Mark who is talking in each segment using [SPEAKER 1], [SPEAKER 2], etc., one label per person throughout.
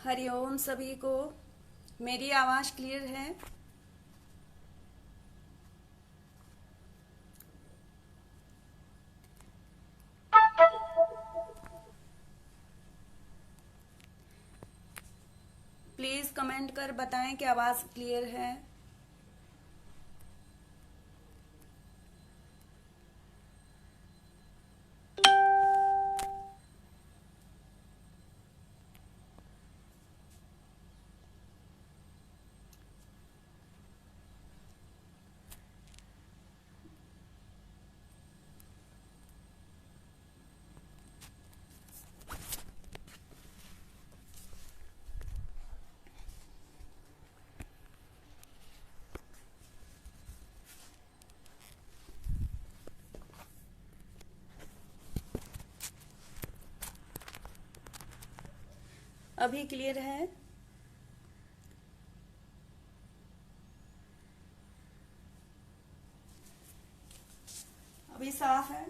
[SPEAKER 1] हरिओम सभी को। मेरी आवाज़ क्लियर है? प्लीज़ कमेंट कर बताएं कि आवाज़ क्लियर है। अभी क्लियर है? अभी साफ है?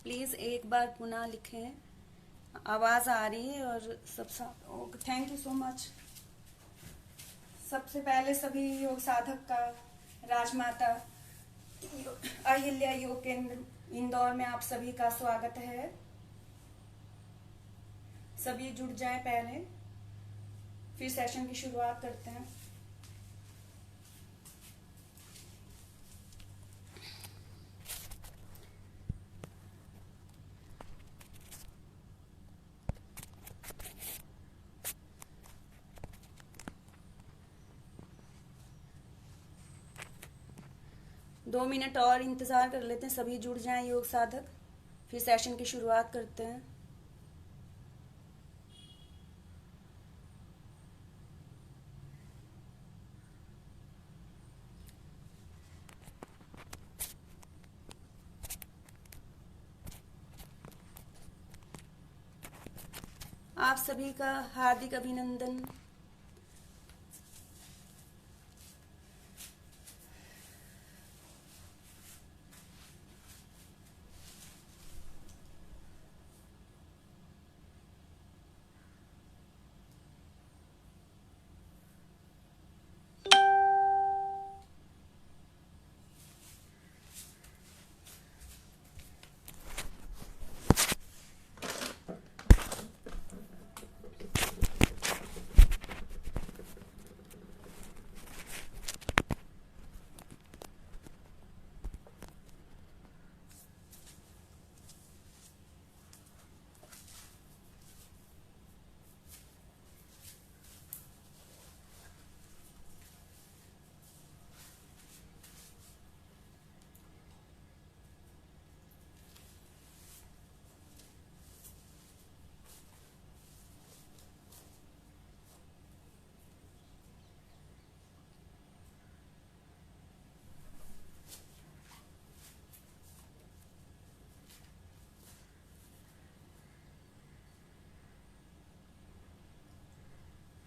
[SPEAKER 1] प्लीज़ एक बार पुनः लिखें। आवाज़ आ रही है और सब साफ। Okay, thank you so much. सबसे पहले सभी योग साधक का राजमाता अहिल्या योग केंद्र इंदौर में आप सभी का स्वागत है। सभी जुड़ जाएं पहले, फिर सेशन की शुरुआत करते हैं। दो मिनट और इंतज़ार कर लेते हैं, सभी जुड़ जाएं योग साधक, फिर सेशन की शुरुआत करते हैं। आप सभी का हार्दिक अभिनंदन।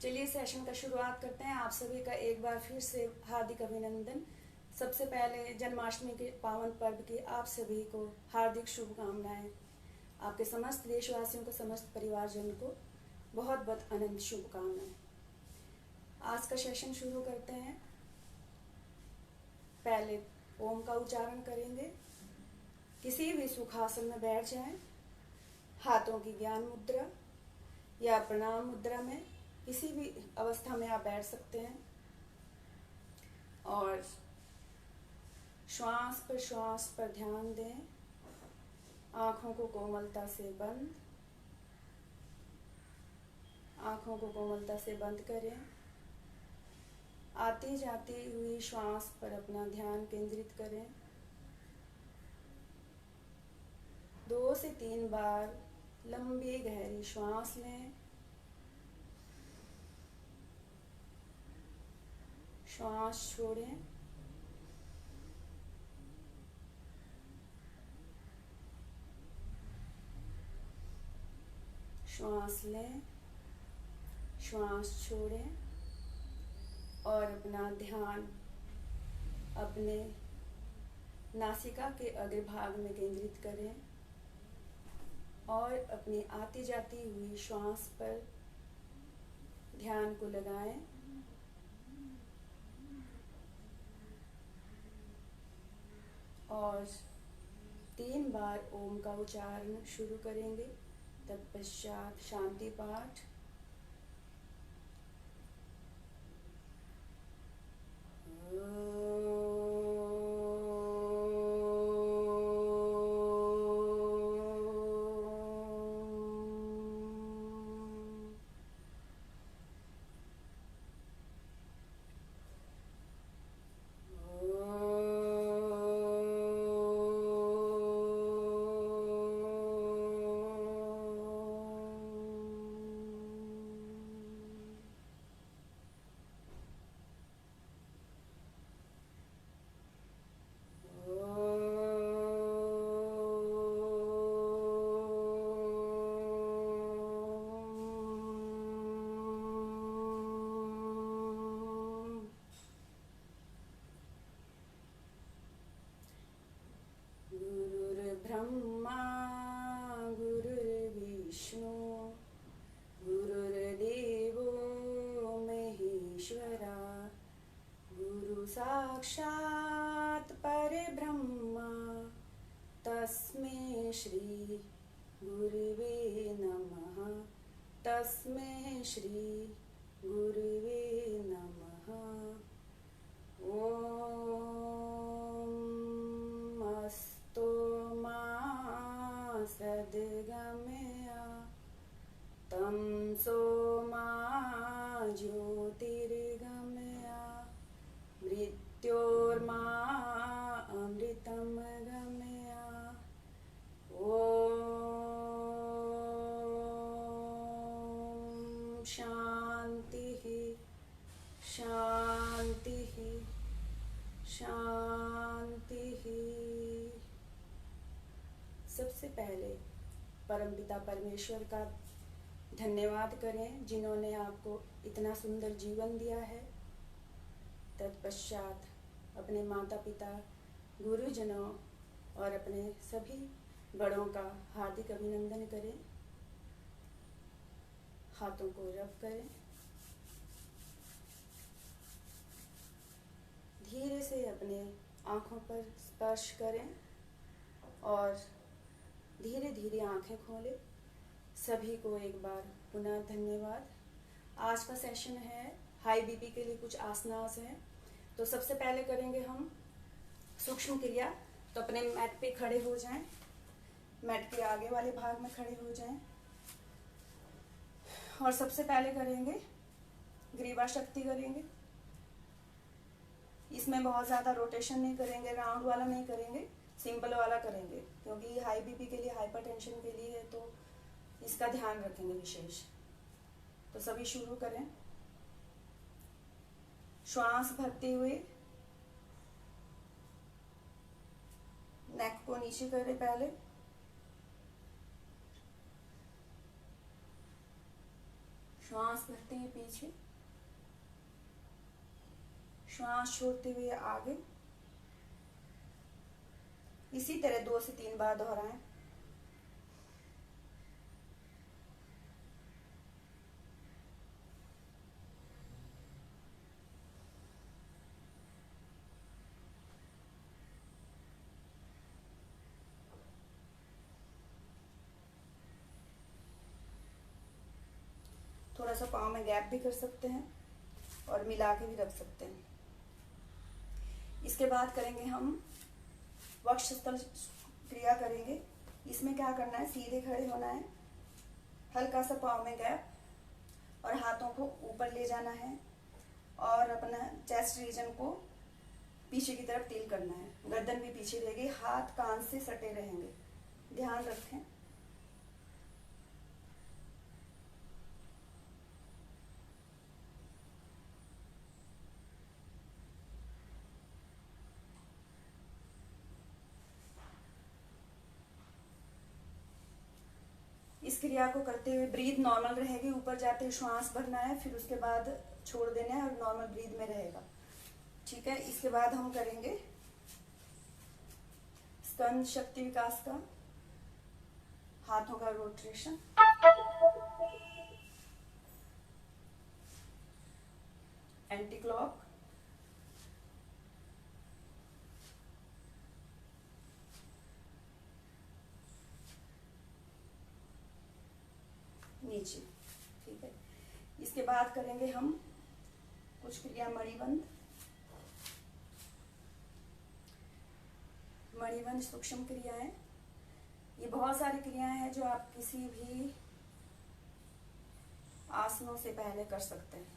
[SPEAKER 1] चलिए सेशन का शुरुआत करते हैं। आप सभी का एक बार फिर से हार्दिक अभिनंदन। सबसे पहले जन्माष्टमी के पावन पर्व की आप सभी को हार्दिक शुभकामनाएं। आपके समस्त देशवासियों को, समस्त परिवारजन को बहुत बहुत अनंत शुभकामनाएं। आज का सेशन शुरू करते हैं। पहले ओम का उच्चारण करेंगे। किसी भी सुखासन में बैठ जाएं। हाथों की ज्ञान मुद्रा या प्रणाम मुद्रा में किसी भी अवस्था में आप बैठ सकते हैं और श्वास पर ध्यान दें। आँखों को कोमलता से बंद, आँखों को कोमलता से बंद करें। आती जाती हुई श्वास पर अपना ध्यान केंद्रित करें। 2 से 3 बार लंबी गहरी श्वास लें। श्वास छोड़ें। श्वास लें, श्वास छोड़ें और अपना ध्यान अपने नासिका के अग्रभाग में केंद्रित करें और अपनी आती जाती हुई श्वास पर ध्यान को लगाएं। और 3 बार ओम का उच्चारण शुरू करेंगे। तत्पश्चात शांति पाठ। ब्रह्मा गुरुर्विष्णु गुरुर्देवो महेश्वरा गुरु साक्षात् परब्रह्मा तस्मै श्री गुरुवे नमः। तस्मै श्री गुरुवे नमः। ओम अस्तु मा सद्गमया तमसो मा ज्योतिर्गमया मृत्योर्मा अमृतं गमया। ओम शांतिः शांतिः शांतिः। सबसे पहले परमपिता परमेश्वर का धन्यवाद करें जिन्होंने आपको इतना सुंदर जीवन दिया है। तत्पश्चात अपने माता पिता गुरुजनों और अपने सभी बड़ों का हार्दिक अभिनंदन करें। हाथों को रब करें। धीरे से अपने आँखों पर स्पर्श करें और धीरे धीरे आँखें खोलें। सभी को एक बार पुनः धन्यवाद। आज का सेशन है हाई बीपी के लिए कुछ आसनास हैं। तो सबसे पहले करेंगे हम सूक्ष्म क्रिया। तो अपने मैट पे खड़े हो जाएं। मैट के आगे वाले भाग में खड़े हो जाएं और सबसे पहले करेंगे ग्रीवा शक्ति करेंगे। इसमें बहुत ज़्यादा रोटेशन नहीं करेंगे, राउंड वाला नहीं करेंगे, सिंपल वाला करेंगे क्योंकि हाई बीपी के लिए, हाइपरटेंशन के लिए है तो इसका ध्यान रखेंगे विशेष। तो सभी शुरू करें। श्वास भरते हुए नेक को नीचे करें पहले। श्वास भरते हुए पीछे, श्वास छोड़ते हुए आगे। इसी तरह 2 से 3 बार दोहराएं। थोड़ा सा पाँव में गैप भी कर सकते हैं और मिला के भी रख सकते हैं। इसके बाद करेंगे हम वक्षस्थल क्रिया करेंगे। इसमें क्या करना है, सीधे खड़े होना है, हल्का सा पाँव में गैप और हाथों को ऊपर ले जाना है और अपना चेस्ट रीजन को पीछे की तरफ टिल करना है। गर्दन भी पीछे रहेगी, हाथ कान से सटे रहेंगे। ध्यान रखें। इस क्रिया को करते हुए ब्रीथ नॉर्मल रहेगी। ऊपर जाते हुए श्वास भरना है, फिर उसके बाद छोड़ देना है और नॉर्मल ब्रीथ में रहेगा। ठीक है। इसके बाद हम करेंगे स्कंद शक्ति विकास का, हाथों का रोटेशन, एंटी क्लॉक, नीचे। ठीक है, इसके बाद करेंगे हम कुछ क्रिया मणिबंध। मणिबंध सूक्ष्म क्रियाएं, ये बहुत सारी क्रियाएं हैं जो आप किसी भी आसनों से पहले कर सकते हैं।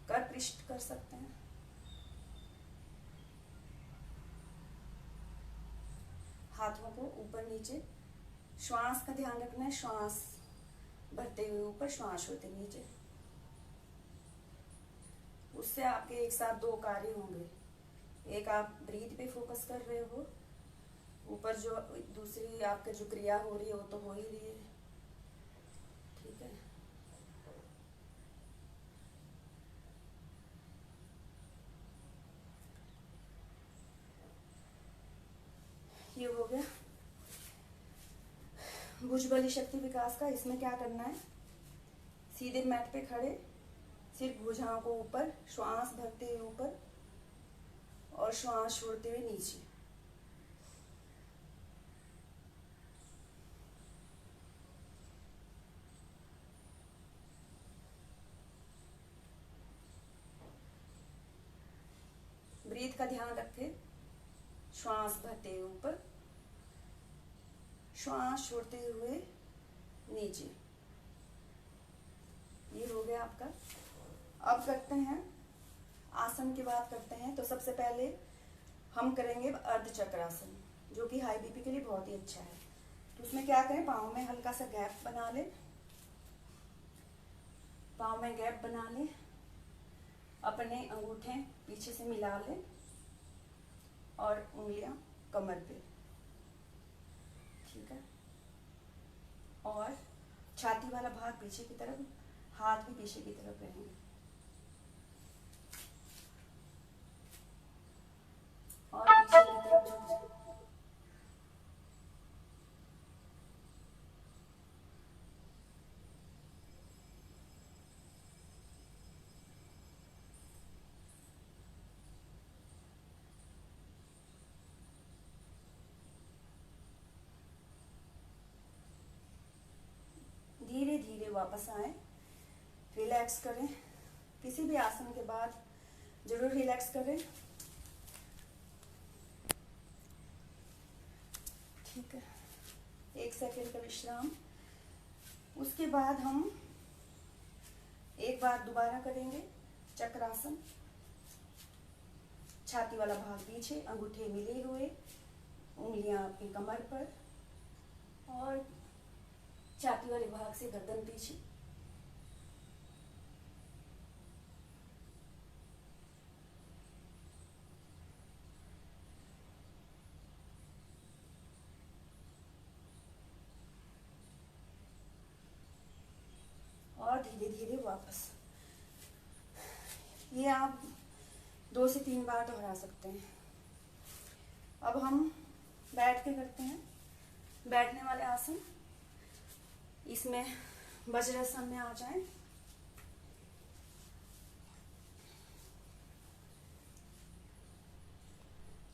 [SPEAKER 1] कर पृष्ठ कर सकते हैं, हाथों को ऊपर नीचे। श्वास का ध्यान रखना है, श्वास भरते हुए ऊपर, श्वास होते नीचे। उससे आपके एक साथ दो कार्य होंगे, एक आप ब्रीथ पे फोकस कर रहे हो, ऊपर जो दूसरी आपके जो क्रिया हो रही है वो तो हो ही रही है। ठीक है, ये हो गया भुजबली शक्ति विकास का। इसमें क्या करना है, सीधे मैट पे खड़े, सिर्फ भुजाओं को ऊपर, श्वास भरते हुए ऊपर और श्वास छोड़ते हुए नीचे। ब्रीथ का ध्यान रखें, श्वास भरते हुए ऊपर, श्वास छोड़ते हुए नीचे। ये हो गया आपका। अब करते हैं आसन की बात करते हैं। तो सबसे पहले हम करेंगे अर्धचक्रासन, जो कि हाई बीपी के लिए बहुत ही अच्छा है। तो उसमें क्या करें, पाँव में हल्का सा गैप बना लें, पाँव में गैप बना लें, अपने अंगूठे पीछे से मिला लें और उंगलियां कमर पे। ठीक है, और छाती वाला भाग पीछे की तरफ, हाथ भी पीछे की तरफ रहेंगे। और पीछे की तरफ झुक जाए। धीरे धीरे वापस आए, रिलैक्स करें। किसी भी आसन के बाद जरूर रिलैक्स करें। ठीक है, 1 सेकेंड का विश्राम। उसके बाद हम एक बार दोबारा करेंगे चक्रासन। छाती वाला भाग पीछे, अंगूठे मिले हुए, उंगलियां आपकी कमर पर और छाती वाले भाग से गर्दन पीछे। और धीरे धीरे वापस। ये आप 2 से 3 बार दोहरा सकते हैं। अब हम बैठ के करते हैं बैठने वाले आसन। इसमें वज्रासन में आ जाएं।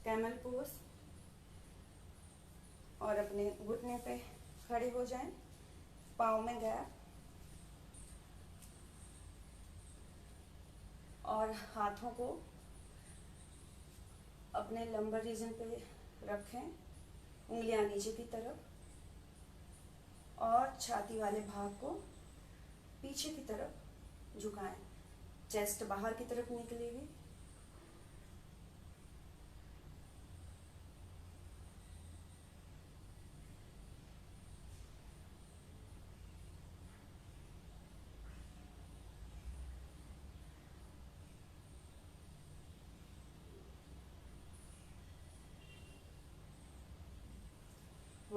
[SPEAKER 1] कैमल पोज, और अपने घुटने पे खड़े हो जाएं, पाँव में गैप और हाथों को अपने लंबर रीजन पे रखें, उंगलियां नीचे की तरफ, और छाती वाले भाग को पीछे की तरफ झुकाएं। चेस्ट बाहर की तरफ निकलेगी।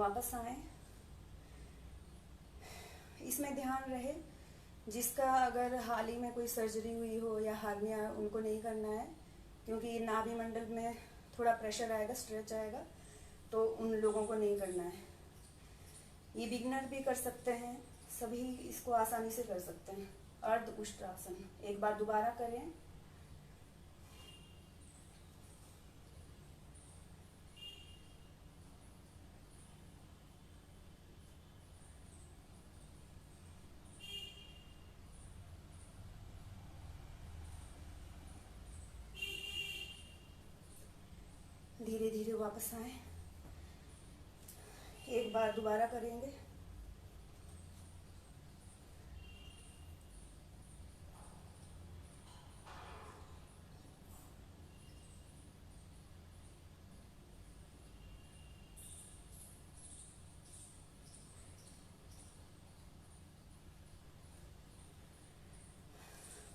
[SPEAKER 1] वापस आए। इसमें ध्यान रहे जिसका अगर हाल ही में कोई सर्जरी हुई हो या हार्निया, उनको नहीं करना है, क्योंकि नाभि मंडल में थोड़ा प्रेशर आएगा, स्ट्रेच आएगा, तो उन लोगों को नहीं करना है। ये बिगनर भी कर सकते हैं, सभी इसको आसानी से कर सकते हैं। अर्ध उष्ट्रासन एक बार दोबारा करें। धीरे धीरे वापस आए। एक बार दोबारा करेंगे।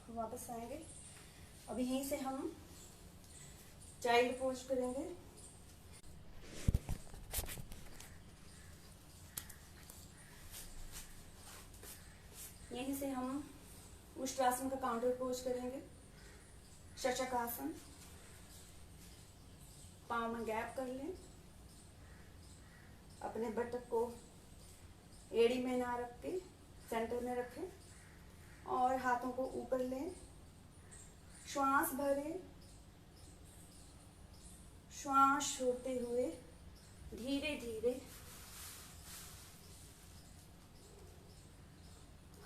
[SPEAKER 1] वापस आएंगे। अब यहीं से हम चाइल्ड पोज करेंगे। यहीं से हम उष्ट्रासन का काउंटर पोज करेंगे। शशकासन, पाँव में गैप कर लें, अपने बटक को एड़ी में ना रख के सेंटर में रखें और हाथों को ऊपर लें। श्वास भरें, श्वास छोड़ते हुए धीरे धीरे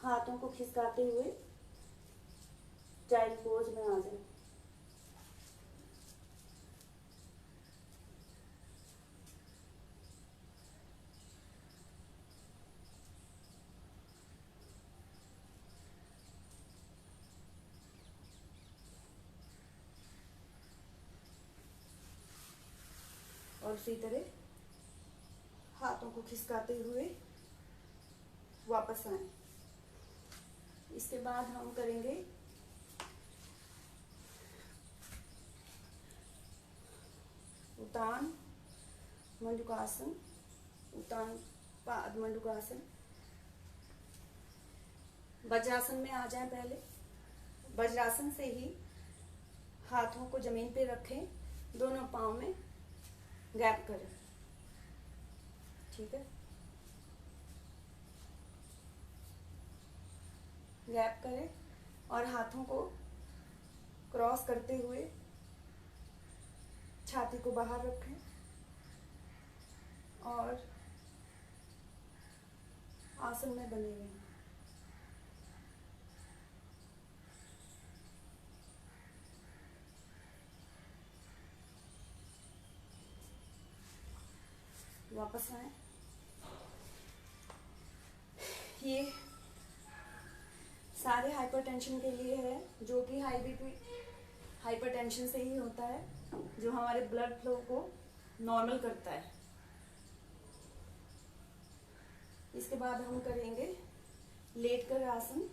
[SPEAKER 1] हाथों को खिसकाते हुए चाइल्ड पोज में आ जाए। और उसी तरह हाथों को खिसकाते हुए वापस आए। इसके बाद हम करेंगे उत्तान मंडूकासन, उत्तान पाद मंडूकासन। वज्रासन में आ जाएं। पहले वज्रासन से ही हाथों को जमीन पे रखें, दोनों पांव में गैप करें। ठीक है, गैप करें और हाथों को क्रॉस करते हुए छाती को बाहर रखें और आसन में बने रहें। वापस आए। ये सारे हाइपरटेंशन के लिए है, जो कि हाई बीपी हाइपरटेंशन से ही होता है, जो हमारे ब्लड फ्लो को नॉर्मल करता है। इसके बाद हम करेंगे लेट कर आसन।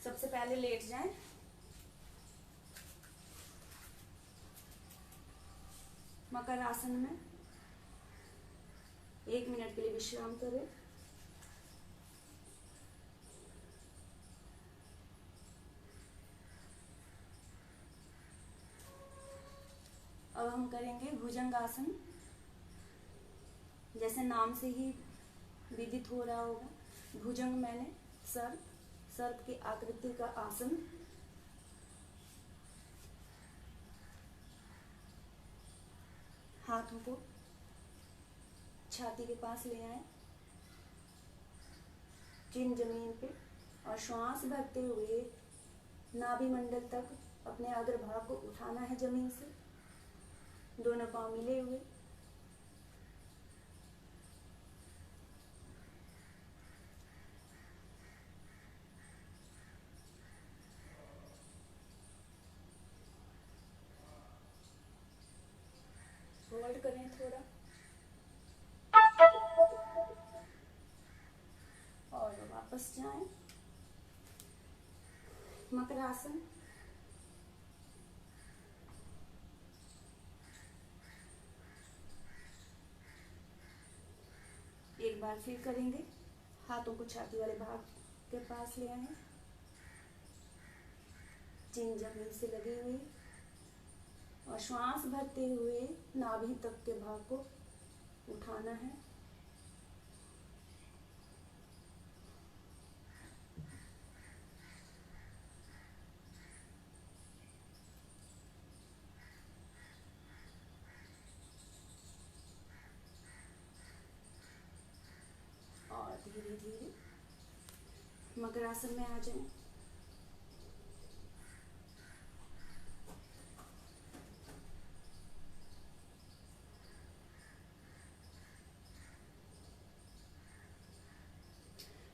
[SPEAKER 1] सबसे पहले लेट जाएं। मकर आसन में 1 मिनट के लिए विश्राम करें। अब हम करेंगे भुजंग आसन। जैसे नाम से ही विदित हो रहा होगा, भुजंग मैंने सर्प की आकृति का आसन। हाथों को छाती के पास ले आए, चिन जमीन पे, और श्वास भरते हुए नाभि मंडल तक अपने अग्रभाग को उठाना है जमीन से, दोनों पांव मिले हुए। होल्ड करें थोड़ा और वापस जाएं। मकर आसन। एक बार फिर करेंगे। हाथों को छाती वाले भाग के पास ले आए, चिन जमीन से लगी हुई, और श्वास भरते हुए नाभि तक के भाग को उठाना है। और धीरे धीरे मकरासन में आ जाएं।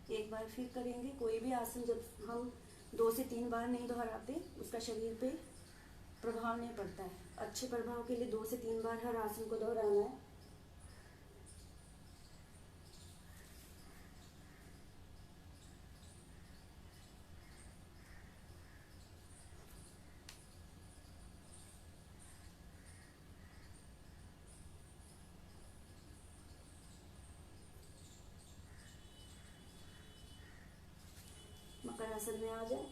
[SPEAKER 1] एक बार फिर करेंगे। कोई भी आसन जब हम 2 से 3 बार नहीं दोहराते उसका शरीर पे प्रभाव नहीं पड़ता है। अच्छे प्रभाव के लिए 2 से 3 बार हर आसन को दोहराना है। मकर आसन में आ जाए।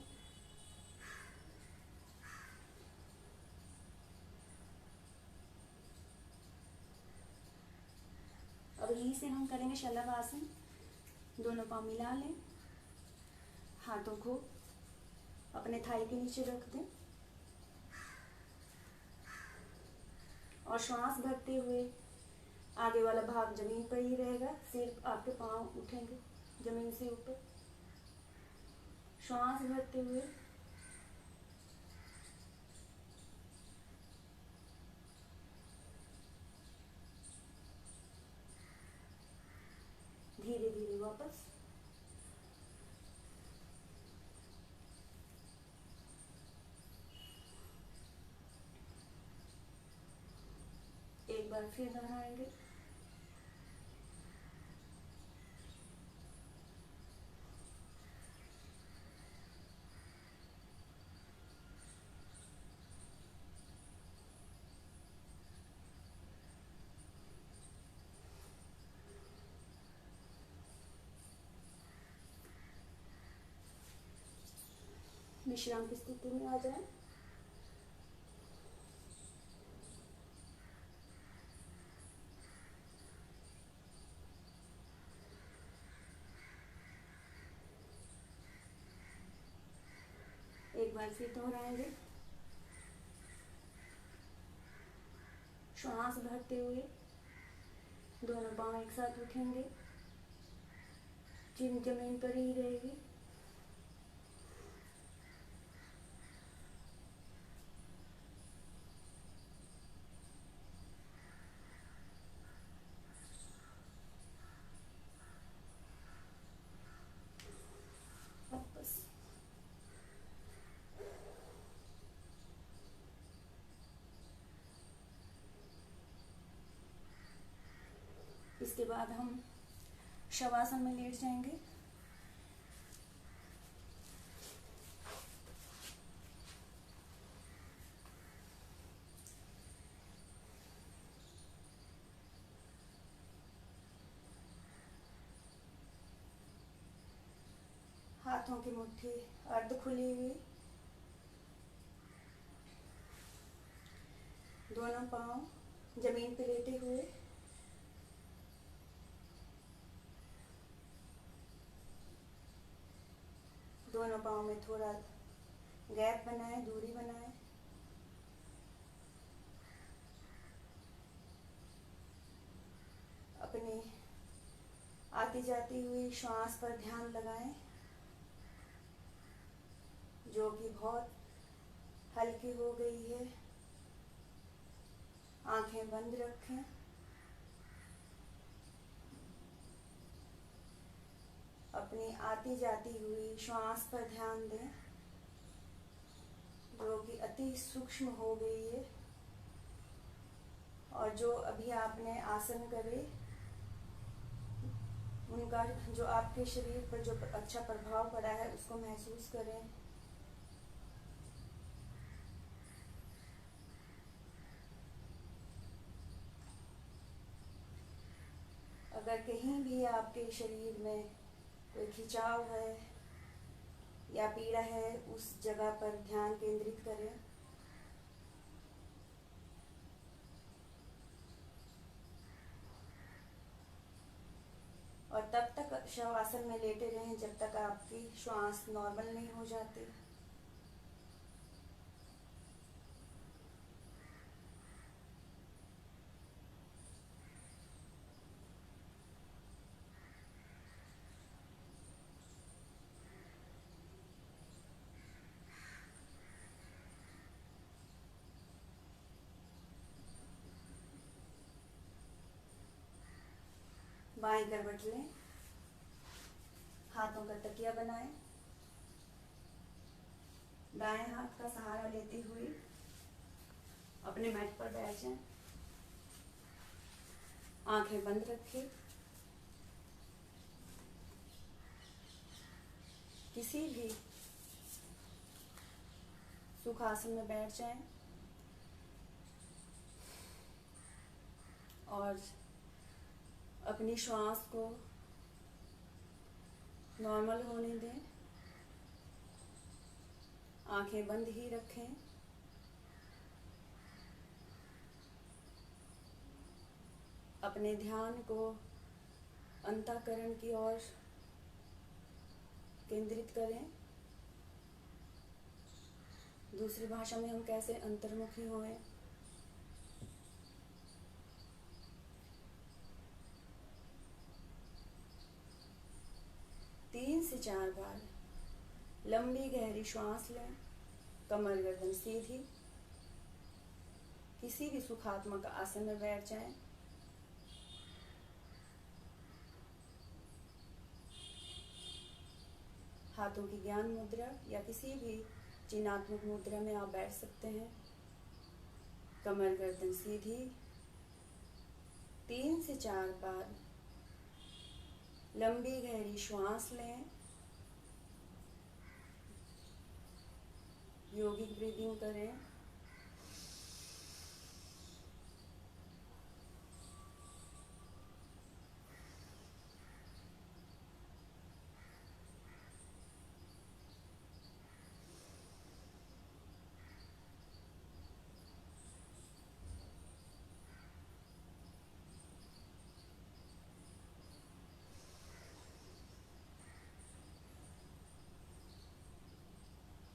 [SPEAKER 1] अब यहीं से हम करेंगे शलभ आसन। दोनों पाँव मिला लें, हाथों को अपने थाई के नीचे रख दें, और श्वास भरते हुए आगे वाला भाग जमीन पर ही रहेगा। सिर्फ आपके पाँव उठेंगे जमीन से ऊपर। श्वास भरते हुए धीरे धीरे वापस। एक बार फिर दोहराएंगे। विश्राम की स्थिति में आ जाए। एक बार फिर दोहराएंगे। श्वास भरते हुए दोनों पाँव एक साथ उठेंगे, चिन जमीन पर ही रहेगी। वापस। इसके बाद हम शवासन में लेट जाएंगे। हाथों की मुट्ठी अर्ध खुली हुई, दोनों पाँव जमीन पर लेटे हुए, दोनों पाँव में थोड़ा गैप बनाए, दूरी बनाए। अपनी आती जाती हुई श्वास पर ध्यान लगाएं, जो कि बहुत हल्की हो गई है। आंखें बंद रखें। अपनी आती जाती हुई श्वास पर ध्यान दें, जो कि अति सूक्ष्म हो गई है। और जो अभी आपने आसन करे उनका जो आपके शरीर पर जो अच्छा प्रभाव पड़ा है उसको महसूस करें। अगर कहीं भी आपके शरीर में कोई खिंचाव है या पीड़ा है, उस जगह पर ध्यान केंद्रित करें। और तब तक शवासन में लेटे रहें जब तक आपकी श्वास नॉर्मल नहीं हो जाती। बाएं करवट लें, हाथों का तकिया बनाएं, दाएं हाथ का सहारा लेते हुए अपने मैट पर बैठ जाएं, आंखें बंद रखें। किसी भी सुखासन में बैठ जाएं और अपनी श्वास को नॉर्मल होने दें। आंखें बंद ही रखें। अपने ध्यान को अंतःकरण की ओर केंद्रित करें। दूसरी भाषा में हम कैसे अंतर्मुखी होएं। तीन से 4 बार लंबी गहरी श्वास लें, कमर गर्दन सीधी। किसी भी सुखात्मक आसन में बैठ जाएं। हाथों की ज्ञान मुद्रा या किसी भी चिन्हात्मक मुद्रा में आप बैठ सकते हैं। कमर गर्दन सीधी। 3 से 4 बार लंबी गहरी श्वास लें। योगिक ब्रीदिंग करें।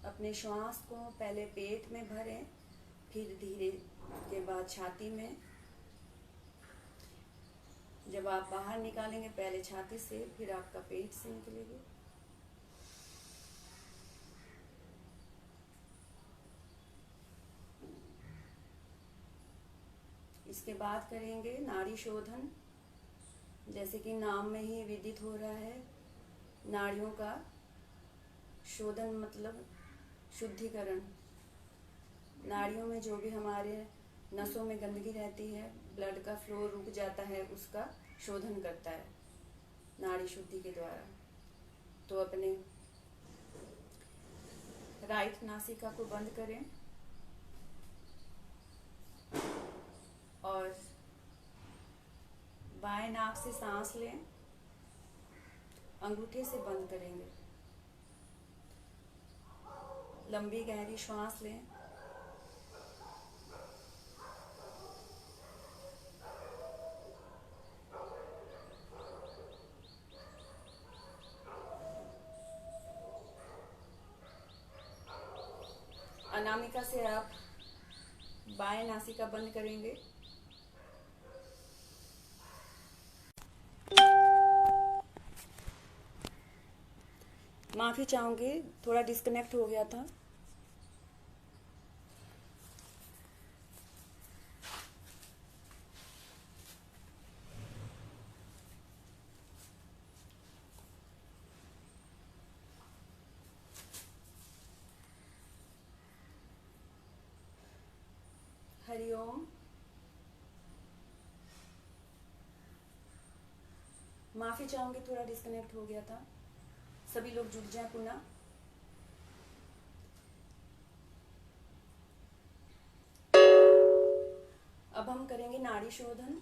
[SPEAKER 1] अपने श्वास को पहले पेट में भरें, फिर धीरे के बाद छाती में। जब आप बाहर निकालेंगे पहले छाती से, फिर आपका पेट से निकलेगी। इसके बाद करेंगे नाड़ी शोधन। जैसे कि नाम में ही विदित हो रहा है, नाड़ियों का शोधन मतलब शुद्धिकरण। नाड़ियों में जो भी हमारे नसों में गंदगी रहती है, ब्लड का फ्लो रुक जाता है, उसका शोधन करता है नाड़ी शुद्धि के द्वारा। तो अपने राइट नासिका को बंद करें और बाएं नाक से सांस लें। अंगूठे से बंद करेंगे। लंबी गहरी श्वास लें। अनामिका से आप बाएं नासिका बंद करेंगे। माफ़ी चाहूँगी, थोड़ा डिस्कनेक्ट हो गया था। हरिओम। माफ़ी चाहूँगी, थोड़ा डिस्कनेक्ट हो गया था। सभी लोग जुड़ जाएं पुनः। अब हम करेंगे नाड़ी शोधन।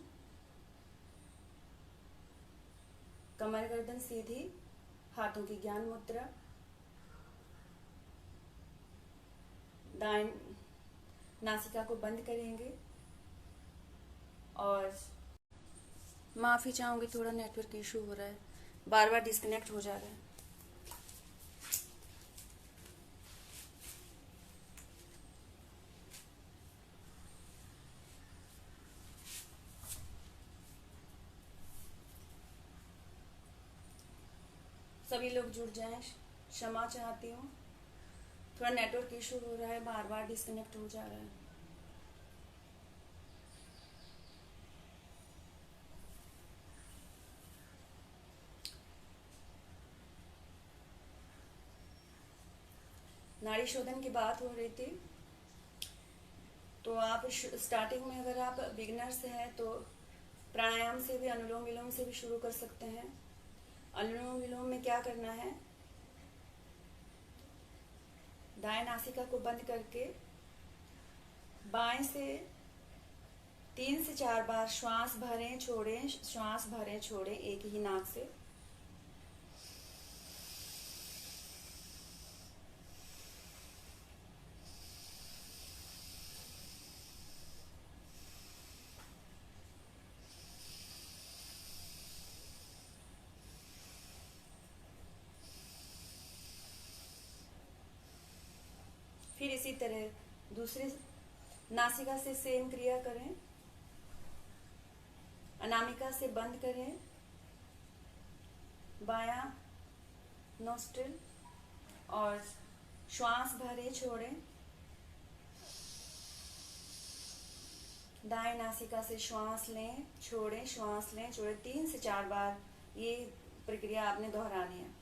[SPEAKER 1] कमर गर्दन सीधी, हाथों की ज्ञान मुद्रा, दाएं नासिका को बंद करेंगे। और माफ़ी चाहूँगी, थोड़ा नेटवर्क इशू हो रहा है, बार बार डिस्कनेक्ट हो जा रहा है। सभी लोग जुड़ जाएं, क्षमा चाहती हूँ, थोड़ा नेटवर्क इशू हो रहा है, बार बार डिस्कनेक्ट हो जा रहा है। नाड़ी शोधन की बात हो रही थी, तो आप स्टार्टिंग में अगर आप बिगनर्स हैं तो प्राणायाम से भी, अनुलोम विलोम से भी शुरू कर सकते हैं। अनुलोम विलोम में क्या करना है, दाएं नासिका को बंद करके बाएं से 3 से 4 बार श्वास भरें छोड़ें, श्वास भरें छोड़ें एक ही नाक से। फिर इसी तरह दूसरी नासिका से सेम क्रिया करें, अनामिका से बंद करें, बायां नोस्ट्रिल और श्वास भरें छोड़ें, दाएं नासिका से श्वास लें छोड़ें, श्वास लें छोड़ें, 3 से 4 बार ये प्रक्रिया आपने दोहरानी है।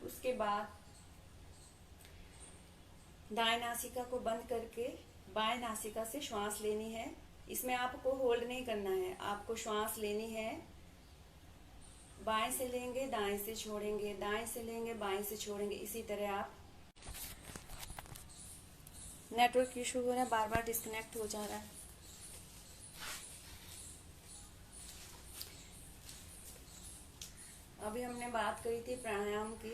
[SPEAKER 1] उसके बाद दाएं नासिका को बंद करके बाएं नासिका से श्वास लेनी है। इसमें आपको होल्ड नहीं करना है, आपको श्वास लेनी है। बाएं से लेंगे, दाएं से छोड़ेंगे, दाएं से लेंगे, बाएं से छोड़ेंगे। इसी तरह आप, नेटवर्क इशू हो रहा है, बार बार डिस्कनेक्ट हो जा रहा है। अभी हमने बात करी थी प्राणायाम की,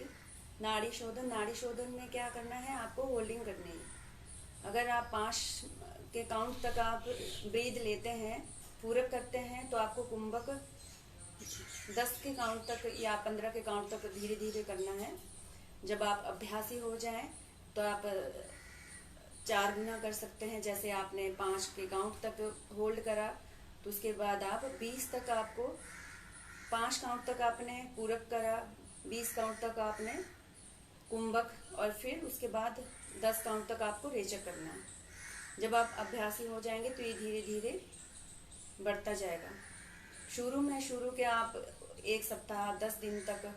[SPEAKER 1] नाड़ी शोधन। नाड़ी शोधन में क्या करना है, आपको होल्डिंग करनी है। अगर आप 5 के काउंट तक आप ब्रीद लेते हैं, पूरक करते हैं, तो आपको कुंभक 10 के काउंट तक या 15 के काउंट तक धीरे धीरे करना है। जब आप अभ्यासी हो जाएं तो आप 4 गुना कर सकते हैं। जैसे आपने 5 के काउंट तक होल्ड करा, तो उसके बाद आप 20 तक, आपको 5 काउंट तक आपने पूरक करा, 20 काउंट तक आपने कुंभक, और फिर उसके बाद 10 काउंट तक आपको रेचक करना है। जब आप अभ्यासी हो जाएंगे तो ये धीरे धीरे बढ़ता जाएगा। शुरू के आप 1 सप्ताह 10 दिन तक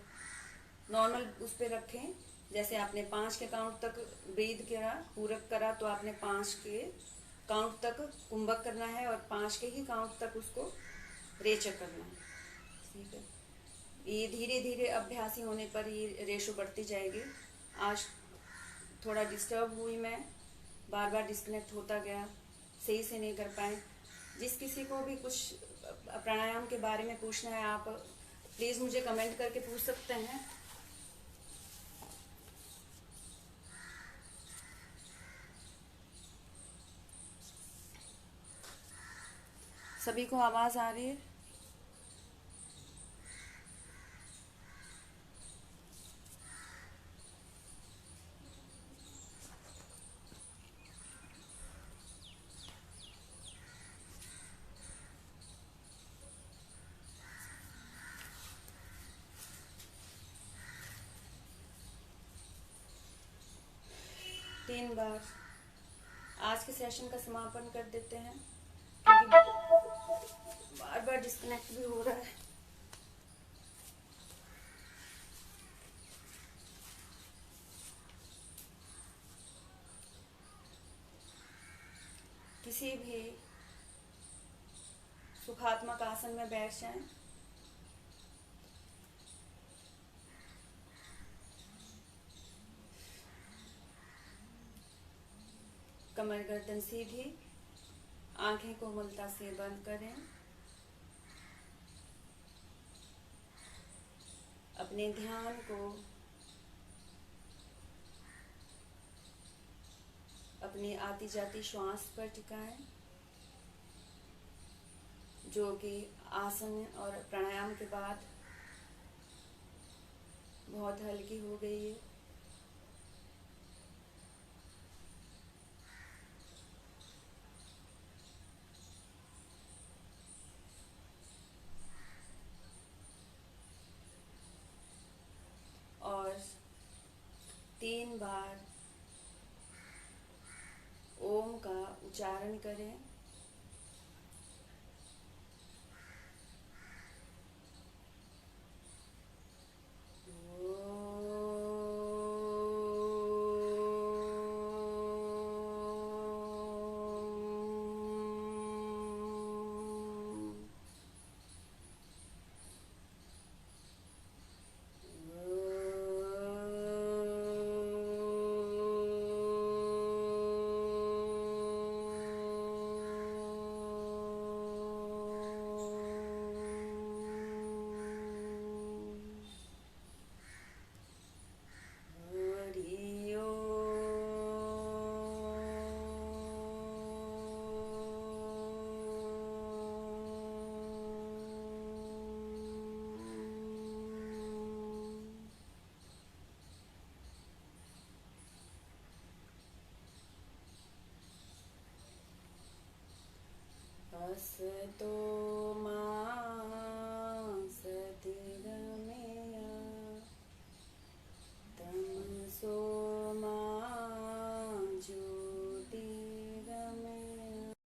[SPEAKER 1] नॉर्मल उस पर रखें। जैसे आपने 5 के काउंट तक ब्रीद करा, पूरक करा, तो आपने 5 के काउंट तक कुंभक करना है और 5 के ही काउंट तक उसको रेचक करना है। ठीक है, ये धीरे धीरे अभ्यासी होने पर ये रेशो बढ़ती जाएगी। आज थोड़ा डिस्टर्ब हुई मैं, बार बार डिस्कनेक्ट होता गया, सही से नहीं कर पाए। जिस किसी को भी कुछ प्राणायाम के बारे में पूछना है, आप प्लीज़ मुझे कमेंट करके पूछ सकते हैं। सभी को आवाज़ आ रही है? तीन बार आज के सेशन का समापन कर देते हैं, क्योंकि बार बार डिस्कनेक्ट भी हो रहा है। किसी भी सुखात्मक आसन में बैठ जाएं। कमर गर्दन सीधी, आंखें कोमलता से बंद करें। अपने ध्यान को अपनी आती जाती श्वास पर टिकाएं, जो कि आसन और प्राणायाम के बाद बहुत हल्की हो गई है। और 3 बार ओम का उच्चारण करें। असतो मा